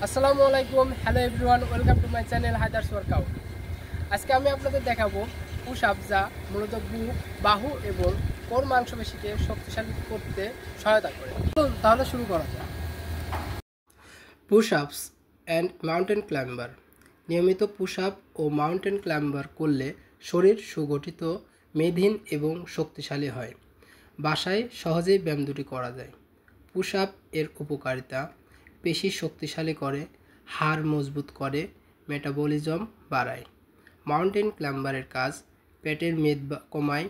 আসসালামু আলাইকুম, hello everyone, welcome to my channel Haider's workout. আজকে আমি আপনাদের দেখাবো পুশ আপ, যা মূলত বুক, বাহু এবং কোর মাংসপেশিকে শক্তিশালী করতে সহায়তা করে। তাহলে শুরু করা যাক। Push ups and mountain climber. নিয়মিত পুশ আপ ও মাউন্টেন ক্লাইম্বার করলে শরীর সুগঠিত, মেদহীন এবং শক্তিশালী হয়। বাসায় সহজেই ব্যায়াম দুটি করা যায়। পুশ আপ এর উপকারিতা: পেশি শক্তিশালী করে, হাড় মজবুত করে, মেটাবলিজম বাড়ায়। মাউন্টেন ক্লাইম্বারের কাজ: পেটের মেদ কমায়,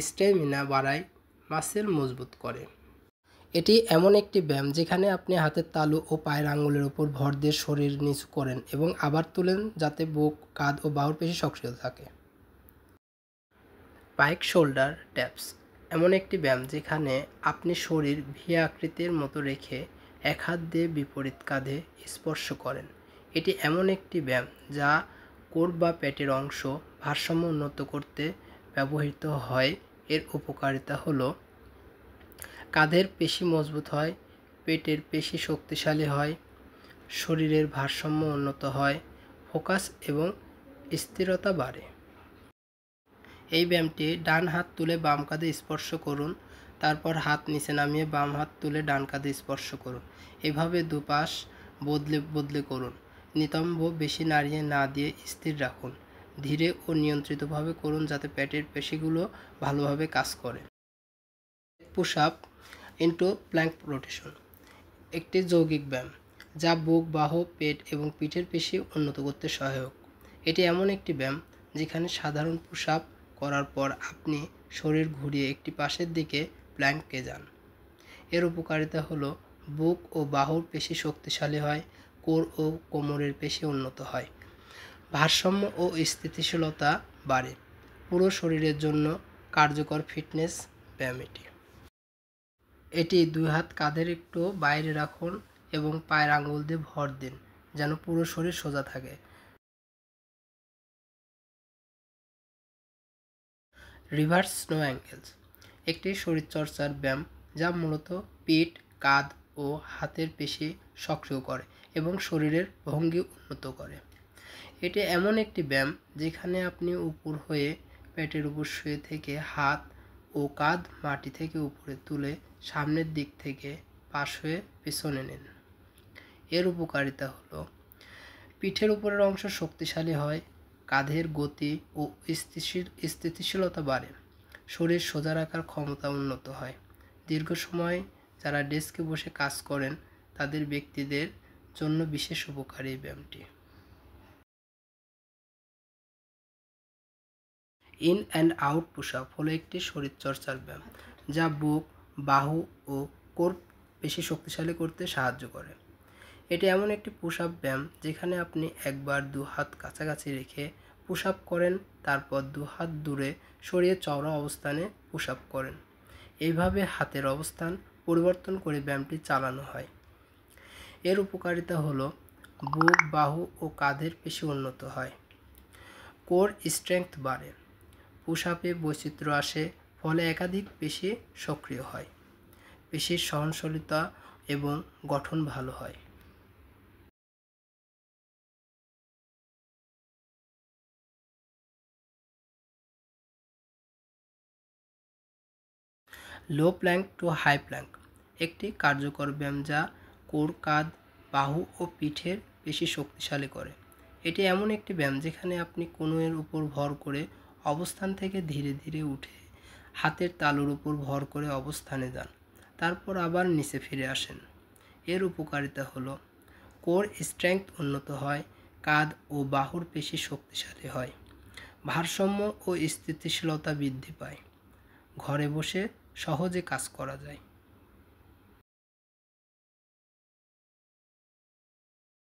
স্ট্যামিনা বাড়ায়, মাসেল মজবুত করে। এটি এমন একটি ব্যায়াম যেখানে আপনি হাতের তালু ও পায়ের আঙ্গুলের উপর ভর দিয়ে শরীর নিচু করেন এবং আবার তুলেন, যাতে বুক, কাঁধ ও বাহুর পেশি সক্রিয় থাকে। পাইক শোল্ডার ট্যাপস এমন একটি ব্যায়াম যেখানে আপনি শরীর ভি আকৃতির মতো রেখে এক হাত দিয়ে বিপরীত কাঁধে স্পর্শ করেন। এটি এমন একটি ব্যায়াম যা কোর বা পেটের অংশ ভারসাম্য উন্নত করতে ব্যবহৃত হয়। এর উপকারিতা হলো: কাঁধের পেশি মজবুত হয়, পেটের পেশি শক্তিশালী হয়, শরীরের ভারসাম্য উন্নত হয়, ফোকাস এবং স্থিরতা বাড়ে। এই ব্যায়ামটি ডান হাত তুলে বাম কাঁধে স্পর্শ করুন, তারপর হাত নিচে নামিয়ে বাম হাত তুলে ডান কাঁধে স্পর্শ করুন। এভাবে দুপাশ বদলে বদলে করুন। নিতম্ব বেশি নাড়িয়ে না দিয়ে স্থির রাখুন। ধীরে ও নিয়ন্ত্রিতভাবে করুন, যাতে পেটের পেশিগুলো ভালোভাবে কাজ করে। Push up into plank rotation একটি যৌগিক ব্যায়াম যা বুক, বাহু, পেট এবং পিঠের পেশি উন্নত করতে সহায়ক। এটি এমন একটি ব্যায়াম যেখানে সাধারণ পুশ আপ করার পর আপনি শরীর ঘুরিয়ে একটি পাশের দিকে প্ল্যাঙ্কে যান। এর উপকারিতা হলো: বুক ও বাহুর পেশি শক্তিশালী হয়, কোর ও কোমরের পেশি উন্নত হয়, ভারসাম্য ও স্থিতিশীলতা বাড়ে। পুরো শরীরের জন্য কার্যকর ফিটনেস ব্যায়াম এটি দুই হাত কাঁধের একটু বাইরে রাখুন এবং পায়ের আঙুল দিয়ে ভর দিন, যেন পুরো শরীর সোজা থাকে। রিভার্স স্নো অ্যাঙ্গেলস একটি শরীরচর্চার ব্যায়াম যা মূলত পিঠ, কাঁধ ও হাতের পেশি সক্রিয় করে এবং শরীরের ভঙ্গি উন্নত করে। এটি এমন একটি ব্যায়াম যেখানে আপনি উপর হয়ে পেটের উপর শুয়ে থেকে হাত ও কাঁধ মাটি থেকে উপরে তুলে সামনের দিক থেকে পাশ হয়ে পেছনে নেন। এর উপকারিতা হলো: পিঠের উপরের অংশ শক্তিশালী হয়, কাঁধের গতি ও স্থিতিশীলতা বাড়ে, শরীর সোজা রাখার ক্ষমতা উন্নত হয়। দীর্ঘ সময় যারা ডেস্কে বসে কাজ করেন তাদের ব্যক্তিদের জন্য বিশেষ উপকারী এই ব্যায়ামটি। In and out push up হলো একটি শরীরচর্চার ব্যায়াম যা বুক, বাহু ও কোর পেশি শক্তিশালী করতে সাহায্য করে। এটি এমন একটি পুশ আপ ব্যায়াম যেখানে আপনি একবার দু হাত কাছাকাছি রেখে পুশ আপ করেন, তারপর দু হাত দূরে সরিয়ে চওড়া অবস্থানে পুশ আপ করেন। এইভাবে হাতের অবস্থান পরিবর্তন করে ব্যায়ামটি চালানো হয়। এর উপকারিতা হলো: বুক, বাহু ও কাঁধের পেশি উন্নত হয়, কোর স্ট্রেংথ বাড়ে, পুশ আপে বৈচিত্র্য আসে, ফলে একাধিক পেশি সক্রিয় হয়, পেশির সহনশীলতা এবং গঠন ভালো হয়। লো প্ল্যাঙ্ক টু হাই প্ল্যাঙ্ক একটি কার্যকর ব্যায়াম যা কোর, কাঁধ, বাহু ও পিঠের পেশি শক্তিশালী করে। এটি এমন একটি ব্যায়াম যেখানে আপনি কনুইয়ের উপর ভর করে অবস্থান থেকে ধীরে ধীরে উঠে হাতের তালুর উপর ভর করে অবস্থানে যান, তারপর আবার নিচে ফিরে আসেন। এর উপকারিতা হলো: কোর স্ট্রেংথ উন্নত হয়, কাঁধ ও বাহুর পেশি শক্তিশালী হয়, ভারসাম্য ও স্থিতিশীলতা বৃদ্ধি পায়, ঘরে বসে সহজে কাজ করা যায়।